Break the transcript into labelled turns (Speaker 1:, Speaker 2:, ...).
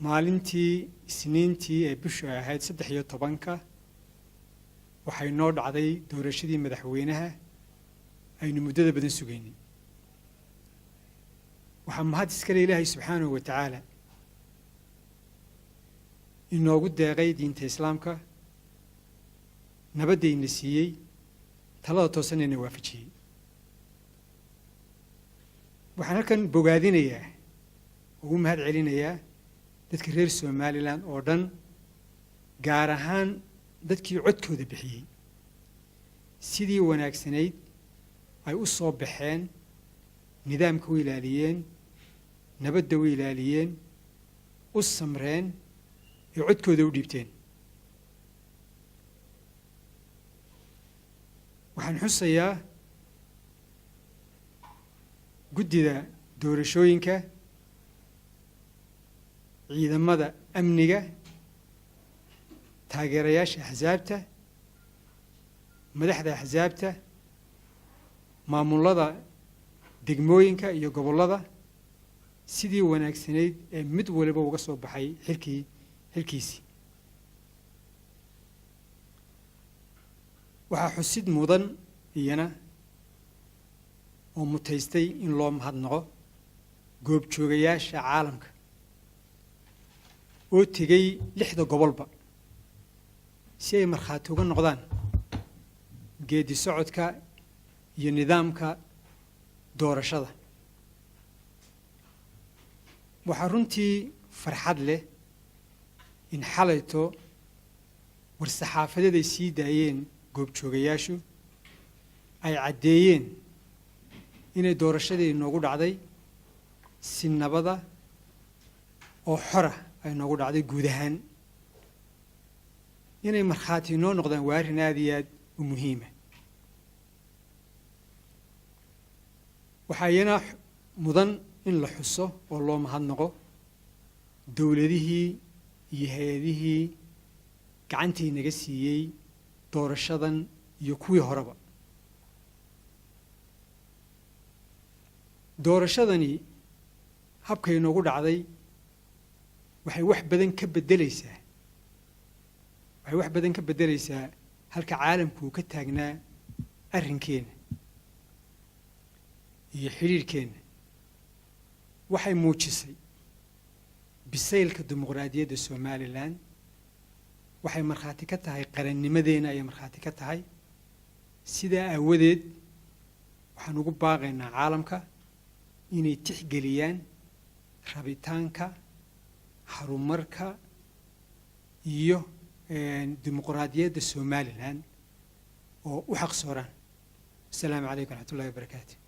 Speaker 1: maalintii isniintii ee bishu ay ahayd 13 waxay noo dhacday doorashadii madaxweynaha aynu muddada badan sugaynay waxaa mahad iskale ilaahay subxaanahu wa tacaala inoogu deeqay diinta islaamka nabadayna siiyey talada toosanayna waafajiyey waxaan halkan bogaadinayaa ugu mahad celinayaa dadka reer Somaliland oo dhan gaar ahaan dadkii codkooda bixiyey sidii wanaagsanayd ay u soo baxeen nidaamka u ilaaliyeen nabadda u ilaaliyeen u samreen ee codkooda u dhiibteen waxaan xusayaa guddida doorashooyinka ciidamada amniga taageerayaasha axsaabta madaxda axsaabta maamulada degmooyinka iyo gobollada sidii wanaagsanayd ee mid waliba uga soo baxay xilkiisii waxaa xusid mudan iyana oo mutaystay in loo mahadnaqo goobjoogayaasha caalamka oo tegay 6 gobolba si ay markhaati uga noqdaan geedi socodka iyo nidaamka doorashada waxaa runtii farxad leh in xalayto war-saxaafadeed ay sii daayeen goobjoogayaashu ay caddeeyeen inay doorashadii noogu dhacday si nabada oo xora ay noogu dhacday guud ahaan inay markhaati noo noqdaan waa arrin aad iyo aad u muhiima waxaa iyana mudan in la xuso oo loo mahadnaqo dowladihii iyo hay-adihii gacantii naga siiyey doorashadan iyo kuwii horeba doorashadani habkay noogu dhacday waxay wax badan ka beddelaysaa halka caalamku uu ka taagnaa arrinkeenna iyo xidhiirhkeenna waxay muujisay bisaylka dimuqraadiyadda Somaliland waxay markhaati ka tahay qarannimadeena ayay markhaati ka tahay sidaa aawadeed waxaan ugu baaqaynaa caalamka inay tixgeliyaan rabitaanka horumarka iyo dimuqraadiyadda Somaliland oo u xaq sooraan. Assalaamu calaykum waraxmatullaahi wabarakaatuh.